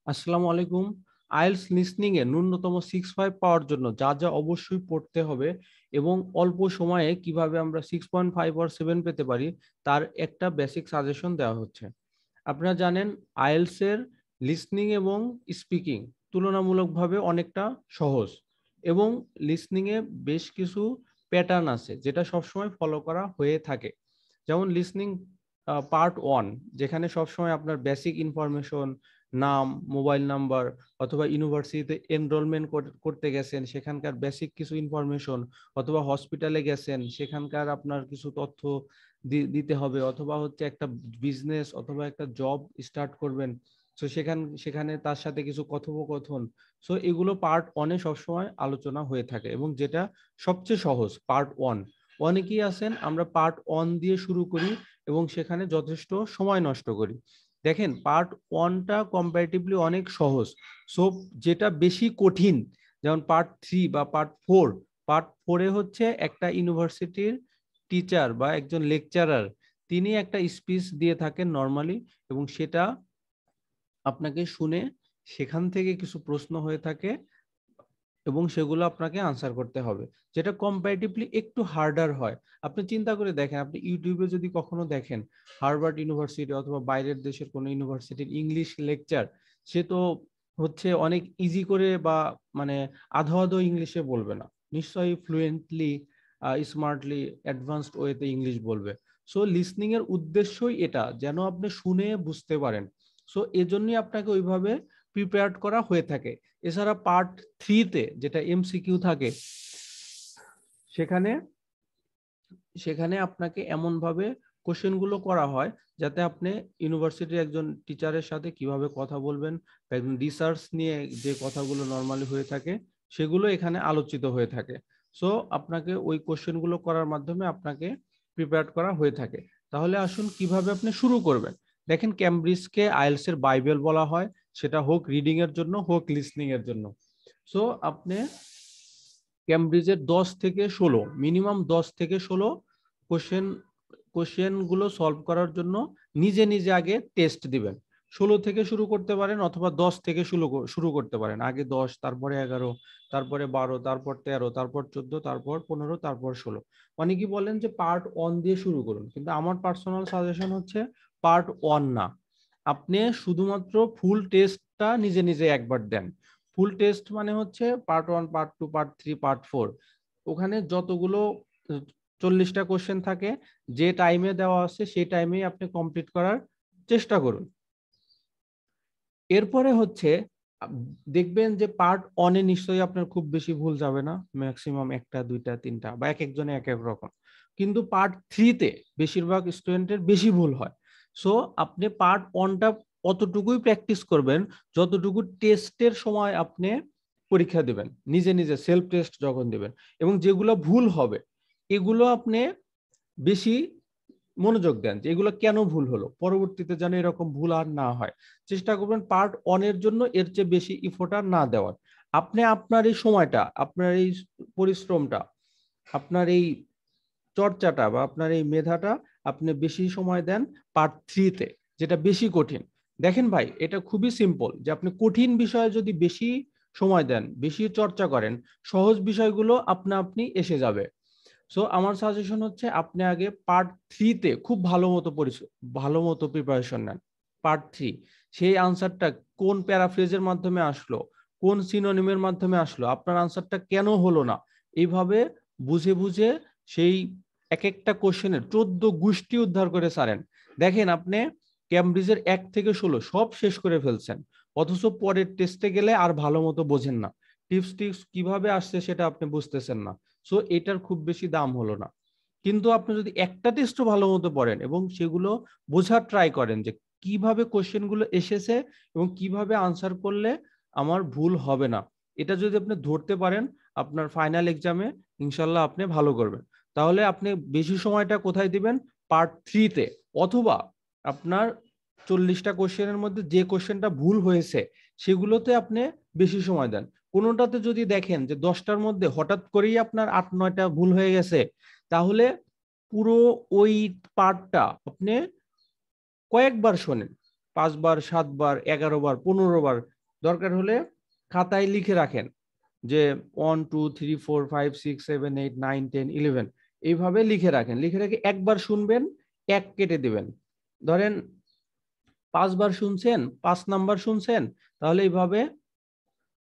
আসসালামু আলাইকুম। IELTS listening এ ন্যূনতম 6.5 পাওয়ার জন্য যা যা অবশ্যই পড়তে হবে এবং অল্প সময়ে কিভাবে আমরা 6.5 or 7 পেতে পারি তার একটা বেসিক সাজেশন দেওয়া হচ্ছে। আপনারা জানেন আইএলটিএস এর লিসনিং এবং স্পিকিং তুলনামূলকভাবে অনেকটা সহজ এবং লিসনিং এ বেশ কিছু প্যাটার্ন আছে যেটা সবসময় ফলো করা হয়ে থাকে। যেমন লিসনিং পার্ট 1, যেখানে সবসময় আপনার বেসিক ইনফরমেশন, নাম, মোবাইল নাম্বার অথবা ইউনিভার্সিটিতে এনরোলমেন্ট করতে গেছেন সেখানকার বেসিক কিছু ইনফরমেশন, অথবা হসপিটালে গেছেন সেখানকার আপনার কিছু তথ্য দিতে হবে, অথবা হচ্ছে একটা বিজনেস অথবা একটা জব স্টার্ট করবেন, তো সেখানে তার সাথে কিছু কথোপকথন। সো এগুলো পার্ট 1-এ সবসময় আলোচনা হয়ে থাকে এবং যেটা সবচেয়ে সহজ পার্ট 1। অনেকেই আছেন আমরা পার্ট 1 দিয়ে শুরু করি এবং সেখানে যথেষ্ট সময় নষ্ট করি। দেখেন পার্ট 1টা কম্পারেটিভলি অনেক সহজ। সো যেটা বেশি কঠিন, যেমন পার্ট 3 বা পার্ট 4, পার্ট 4-এ হচ্ছে একটা ইউনিভার্সিটির টিচার বা একজন লেকচারার তিনি একটা স্পিচ দিয়ে থাকেন নর্মালি, এবং সেটা আপনাকে শুনে সেখান থেকে কিছু প্রশ্ন হয়ে থাকে এবং সেগুলো আপনাকে আনসার করতে হবে, যেটা কম্পারেটিভলি একটু হার্ডার হয়। আপনি চিন্তা করে দেখেন, আপনি ইউটিউবে যদি কখনো দেখেন হার্ভার্ড ইউনিভার্সিটি অথবা বাইরের দেশের কোনো ইউনিভার্সিটির ইংলিশ লেকচার, সে তো হচ্ছে অনেক ইজি করে বা মানে আধো আধো ইংলিশে বলবে না, নিশ্চয়ই ফ্লুয়েন্টলি, স্মার্টলি, অ্যাডভান্সড ওয়েতে ইংলিশ বলবে। সো লিসনিং এর উদ্দেশ্যই এটা, যেন আপনি শুনে বুঝতে পারেন। সো এজন্যই আপনাকে ওইভাবে প্রিপেয়ার্ড করা হয়ে থাকে। এছাড়া পার্ট 3-তে যেটা এমসিকিউ থাকে, সেখানে সেখানে আপনাকে এমন ভাবে কোশ্চেন গুলো করা হয় যাতে আপনি ইউনিভার্সিটির একজন টিচারের সাথে কিভাবে কথা বলবেন, একজন রিসার্চ নিয়ে যে কথাগুলো নর্মালি হয়ে থাকে সেগুলো এখানে আলোচিত হয়ে থাকে। সো আপনাকে ওই কোশ্চেন গুলো করার মাধ্যমে আপনাকে প্রিপেয়ার করা হয়ে থাকে। তাহলে আসুন কিভাবে আপনি শুরু করবেন। দেখেন ক্যামব্রিজকে আইএলটিএস এর বাইবেল বলা হয়, সেটা হোক রিডিং এর জন্য হোক লিসনিং এর জন্য। সো আপনি ক্যামব্রিজের 10 থেকে 16, মিনিমাম 10 থেকে 16 কোশ্চেন কোশ্চেন গুলো সলভ করার জন্য নিজে নিজে আগে টেস্ট দিবেন। 16 থেকে শুরু করতে পারেন অথবা 10 থেকে শুরু করতে পারেন। আগে 10, তারপরে 11, তারপরে 12, তারপর 13, তারপর 14, তারপর 15, তারপর 16। অনেকেই বলেন যে পার্ট 1 দিয়ে শুরু করুন, কিন্তু আমার পার্সোনাল সাজেশন হচ্ছে পার্ট 1 না, আপনি শুধুমাত্র ফুল টেস্টটা নিজে নিজে একবার দেন। ফুল টেস্ট মানে হচ্ছে পার্ট 1, পার্ট 2, পার্ট 3, পার্ট 4, ওখানে যতগুলো 40টা কোশ্চেন থাকে, যে টাইমে দেওয়া আছে সেই টাইমেই আপনি কমপ্লিট করার চেষ্টা করুন। এরপরে হচ্ছে দেখবেন যে পার্ট 1-এ নিশ্চয়ই আপনার খুব বেশি ভুল যাবে না, ম্যাক্সিমাম 1টা 2টা 3টা বা এক একজনে এক এক রকম। কিন্তু পার্ট 3-তে বেশিরভাগ স্টুডেন্টের বেশি ভুল হয়। সো আপনি পার্ট 1টা অতটুকুই প্র্যাকটিস করবেন যতটুকু টেস্টের সময় আপনি পরীক্ষা দিবেন, নিজে নিজে সেলফ টেস্ট যখন দিবেন, এবং যেগুলো ভুল হবে এগুলো আপনি বেশি মনোযোগ দেন যে এগুলো কেন ভুল হলো, পরবর্তীতে যেন এরকম ভুল আর না হয়। চেষ্টা করবেন পার্ট 1-এর জন্য এর চেয়ে বেশি ইফোর্ট আর না দেওয়ার। আপনি আপনার এই সময়টা, আপনার এই পরিশ্রমটা, আপনার এই চর্চাটা বা আপনার এই মেধাটা আপনি বেশি সময় দেন পার্ট 3-তে, যেটা বেশি কঠিন। দেখেন ভাই, এটা খুবই সিম্পল যে আপনি কঠিন বিষয়ে যদি বেশি সময় দেন, বেশি চর্চা করেন, সহজ বিষয়গুলো আপনা আপনি এসে যাবে। সো আমার সাজেশন হচ্ছে আপনি আগে পার্ট 3-তে খুব ভালো মতো প্রিপারেশন নেন। পার্ট 3, সেই আনসারটা কোন প্যারাফ্রেজের মাধ্যমে আসলো, কোন সিনোনিমের মাধ্যমে আসলো, আপনার আনসারটা কেন হলো না, এইভাবে বুঝে বুঝে সেই এক একটা কোশ্চেনের 14 গোষ্ঠী উদ্ধার করে সারেন। দেখেন আপনি ক্যামব্রিজের 1 থেকে 16 সব শেষ করে ফেলছেন, অথচ পরের টেস্টে গেলে আর ভালো মতো বোঝেন না, টিপস কিভাবে আসছে সেটা আপনি বুঝতেছেন না। সো এটার খুব বেশি দাম হলো না। কিন্তু আপনি যদি একটা টেস্টও ভালো মতো পড়েন এবং সেগুলো বোঝার ট্রাই করেন যে কিভাবে কোশ্চেন গুলো এসেছে এবং কিভাবে আনসার করলে আমার ভুল হবে না, এটা যদি আপনি ধরতে পারেন আপনার ফাইনাল এক্সামে ইনশাল্লাহ আপনি ভালো করবেন। তাহলে আপনি বেশি সময়টা কোথায় দিবেন, পার্ট 3-তে, অথবা আপনার 40টা কোশ্চেনের মধ্যে যে কোশ্চেনটা ভুল হয়েছে সেগুলোতে আপনি বেশি সময় দেন। কোনোটাতে যদি দেখেন যে 10টার মধ্যে হঠাৎ করেই আপনার 8-9টা ভুল হয়ে গেছে, তাহলে পুরো ওই পার্টটা আপনি কয়েকবার শোনেন, 5 বার, 7 বার, 11 বার, 15 বার, দরকার হলে খাতায় লিখে রাখেন যে 1 2 3 4 5 6 7 8 9 10 11 এইভাবে লিখে রাখেন। লিখে রেখে একবার শুনবেন, এক কেটে দিবেন। ধরেন 5 বার শুনছেন, 5 নাম্বার শুনছেন, তাহলে এইভাবে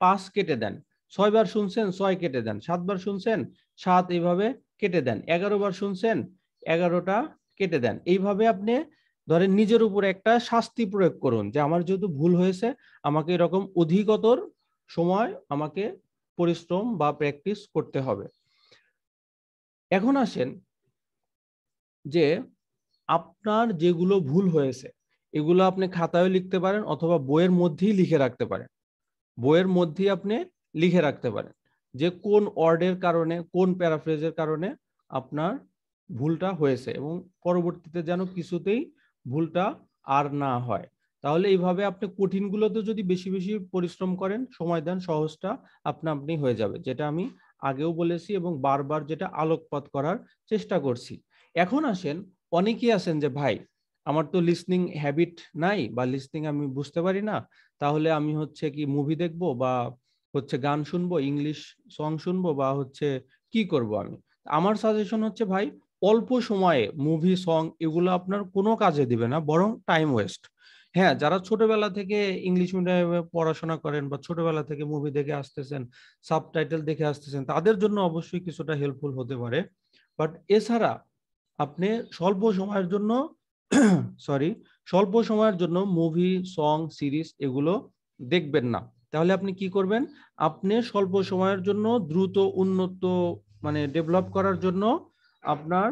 5 কেটে দেন। 6 বার শুনছেন, 6 কেটে দেন। 7 বার শুনছেন, 7 এইভাবে কেটে দেন। 11 বার শুনছেন, 11টা কেটে দেন। এইভাবে আপনি ধরেন নিজের উপরে একটা শাস্তি প্রয়োগ করুন যে আমার যেহেতু ভুল হয়েছে, আমাকে এরকম অধিকতর সময় আমাকে পরিশ্রম বা প্র্যাকটিস করতে হবে। এখন আসেন যে আপনার যেগুলো ভুল হয়েছে এগুলো আপনি খাতায় লিখতে পারেন অথবা বইয়ের মধ্যেই লিখে রাখতে পারেন। বইয়ের মধ্যেই আপনি লিখে রাখতে পারেন যে কোন ওয়ার্ডের কারণে, কোন প্যারাফ্রেজের কারণে আপনার ভুলটা হয়েছে এবং পরবর্তীতে যেন কিছুতেই ভুলটা আর না হয়। তাহলে এইভাবে আপনি কঠিনগুলোতে যদি বেশি বেশি পরিশ্রম করেন, সময় দেন, সহজটা আপনা আপনি হয়ে যাবে, যেটা আমি আগেও বলেছি এবং বারবার যেটা আলোকপাত করার চেষ্টা করছি। এখন আসেন, অনেকেই আছেন যে ভাই আমার তো লিসনিং হ্যাবিট নাই বা লিসনিং আমি বুঝতে পারি না, তাহলে আমি হচ্ছে কি মুভি দেখবো বা হচ্ছে গান শুনবো, ইংলিশ সং শুনবো বা হচ্ছে কি করব আমি? আমার সাজেশন হচ্ছে ভাই, অল্প সময়ে মুভি সং এগুলো আপনার কোনো কাজে দিবে না, বরং টাইম ওয়েস্ট। হ্যাঁ, যারা ছোটবেলা থেকে ইংলিশ মিডিয়ামে পড়াশোনা করেন বা ছোটবেলা থেকে মুভি দেখে আসতেছেন, সাবটাইটেল দেখে আসতেছেন, তাদের জন্য অবশ্যই কিছুটা হেল্পফুল হতে পারে। বাট এছাড়া আপনি স্বল্প সময়ের জন্য সরি স্বল্প সময়ের জন্য মুভি সং সিরিজ এগুলো দেখবেন না। তাহলে আপনি কি করবেন? আপনি স্বল্প সময়ের জন্য দ্রুত উন্নত মানে ডেভেলপ করার জন্য আপনার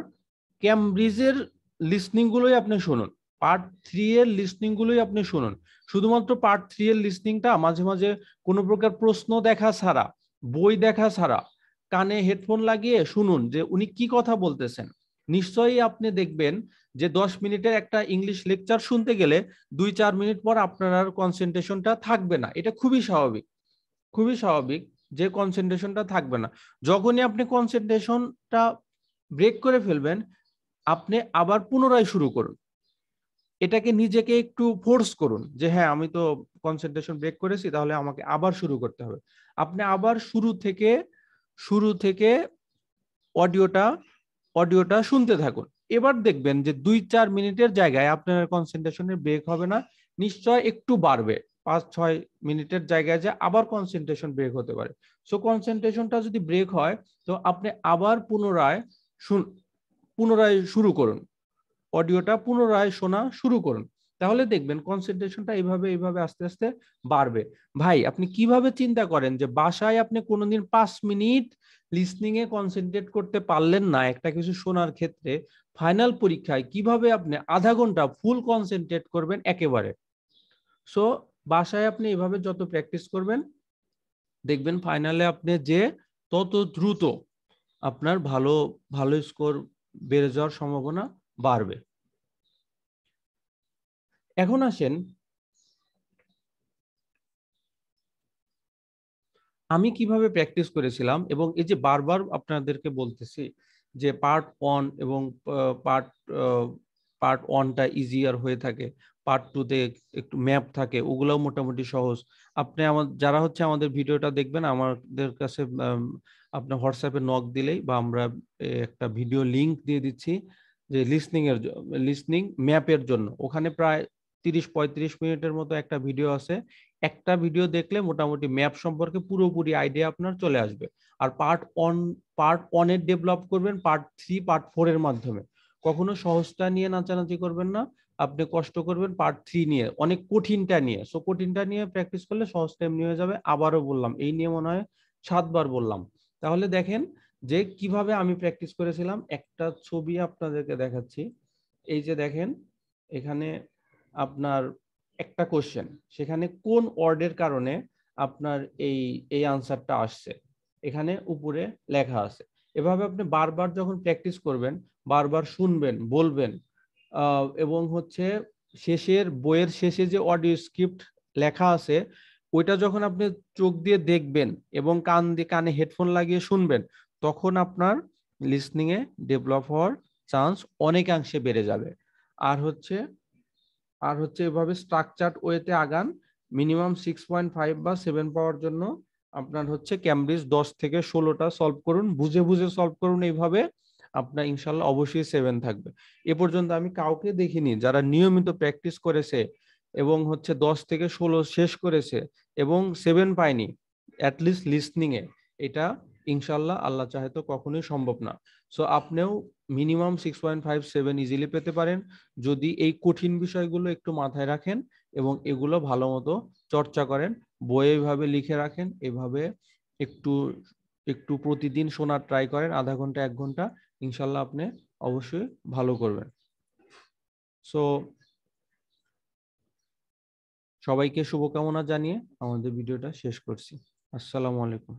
ক্যামব্রিজের লিসনিং গুলোই আপনি শুনুন, পার্ট 3 এর লিসনিং গুলোই আপনি শুনুন। শুধুমাত্র পার্ট 3 এর লিসনিংটা মাঝে মাঝে কোনো প্রকার প্রশ্ন দেখা ছাড়া, বই দেখা ছাড়া কানে হেডফোন লাগিয়ে শুনুন যে উনি কি কথা বলতেছেন। নিশ্চয়ই আপনি দেখবেন যে 10 মিনিটের একটা ইংলিশ লেকচার শুনতে গেলে 2-4 মিনিট পর আপনার আর কনসেন্ট্রেশনটা থাকবে না। এটা খুবই স্বাভাবিক, খুবই স্বাভাবিক যে কনসেন্ট্রেশনটা থাকবে না। যখনই আপনি কনসেন্ট্রেশনটা ব্রেক করে ফেলবেন, আপনি আবার পুনরায় শুরু করুন। এটাকে নিজেকে একটু ফোর্স করুন যে হ্যাঁ আমি তো কনসেন্ট্রেশন ব্রেক করেছি, তাহলে আমাকে আবার শুরু করতে হবে। আপনি আবার শুরু থেকে অডিওটা অডিওটা শুনতে থাকুন। এবার দেখবেন যে 2-4 মিনিটের জায়গায় আপনার কনসেন্ট্রেশনের ব্রেক হবে না, নিশ্চয় একটু বাড়বে। 5-6 মিনিটের জায়গায় যে আবার কনসেন্ট্রেশন ব্রেক হতে পারে। সো কনসেন্ট্রেশনটা যদি ব্রেক হয়, তো আপনি আবার পুনরায় শুরু করুন, অডিওটা পুনরায় শোনা শুরু করুন। তাহলে দেখবেন কনসেন্ট্রেশনটা এইভাবে এইভাবে আস্তে আস্তে বাড়বে। ভাই আপনি কিভাবে চিন্তা করেন যে বাসায় আপনি কোনোদিন 5 মিনিট লিসনিং এ কনসেন্ট্রেট করতে পারলেন না একটা কিছু শোনার ক্ষেত্রে, ফাইনাল পরীক্ষায় কিভাবে আপনি আধা ঘন্টা ফুল কনসেন্ট্রেট করবেন একেবারে? সো বাসায় আপনি এভাবে যত প্র্যাকটিস করবেন, দেখবেন ফাইনালে আপনি যে তত দ্রুত আপনার ভালো ভালো স্কোর বেড়ে যাওয়ার সম্ভাবনা বাড়বে। এখন আসেন, আমি কিভাবে প্র্যাকটিস করেছিলাম এবং এই যে বারবার আপনাদেরকে বলতেছি যে পার্ট 1 এবং পার্ট পার্ট 1টা ইজিয়ার হয়ে থাকে, পার্ট 2তে একটু ম্যাপ থাকে, ওগুলোও মোটামুটি সহজ। আপনি যারা হচ্ছে আমাদের ভিডিওটা দেখবেন, আমাদের কাছে আপনার হোয়াটসঅ্যাপে নক দিলেই বা আমরা একটা ভিডিও লিংক দিয়ে দিচ্ছি যে লিসনিং ম্যাপের জন্য। ওখানে প্রায় 30-35 মিনিটের মতো একটা ভিডিও আছে। একটা ভিডিও দেখলে মোটামুটি ম্যাপ সম্পর্কে পুরোপুরি আইডিয়া আপনার চলে আসবে। আর পার্ট 1 এর ডেভেলপ করবেন পার্ট 3 পার্ট 4 এর মাধ্যমে। কখনো সহজটা নিয়ে নাচানাচি করবেন না, আপনি কষ্ট করবেন পার্ট 3 নিয়ে, অনেক কঠিনটা নিয়ে। সো কঠিনটা নিয়ে প্র্যাকটিস করলে সহজটা এমনি হয়ে যাবে। আবারও বললাম, এই নিয়ে মনে হয় 7 বার বললাম। তাহলে দেখেন যে কিভাবে আমি প্র্যাকটিস করেছিলাম। একটা ছবি আপনাদেরকে দেখাচ্ছি। এই যে দেখেন, এখানে আপনার একটা কোশ্চেন, সেখানে কোন ওয়ার্ডের কারণে আপনার এই এই আনসারটা আসছে, এখানে উপরে লেখা আছে। এভাবে আপনি বারবার যখন প্র্যাকটিস করবেন, বারবার শুনবেন, বলবেন, এবং হচ্ছে বইয়ের শেষে যে অডিও স্ক্রিপ্ট লেখা আছে, ওইটা যখন আপনি চোখ দিয়ে দেখবেন এবং কানে হেডফোন লাগিয়ে শুনবেন, তখন আপনার লিসনিং এ ডেভেলপ হওয়ার চান্স অনেকাংশে বেড়ে যাবে। আর হচ্ছে এভাবে স্ট্রাকচারড ওয়েতে আগান মিনিমাম 6.5 বা 7 পাওয়ার জন্য আপনার হচ্ছে ক্যামব্রিজ 10 থেকে 16টা সলভ করুন, বুঝে বুঝে সলভ করুন, এইভাবে আপনার ইনশাল্লাহ অবশ্যই 7 থাকবে। এ পর্যন্ত আমি কাউকে দেখিনি যারা নিয়মিত প্র্যাকটিস করেছে এবং হচ্ছে 10 থেকে 16 শেষ করেছে এবং 7 পায়নি অ্যাটলিস্ট লিসনিং এ। এটা ইনশাল্লাহ আল্লাহ চাহে তো কখনোই সম্ভব না। সো আপনিও মিনিমাম 6.5-7 ইজিলি পেতে পারেন যদি এই কঠিন বিষয়গুলো একটু মাথায় রাখেন এবং এগুলো ভালো মতো চর্চা করেন, বইয়ে এভাবে লিখে রাখেন, এভাবে একটু একটু প্রতিদিন শোনার ট্রাই করেন, আধা ঘন্টা 1 ঘন্টা, ইনশাল্লাহ আপনি অবশ্যই ভালো করবেন। সো সবাইকে শুভকামনা জানিয়ে আমাদের ভিডিওটা শেষ করছি। আসসালামু আলাইকুম।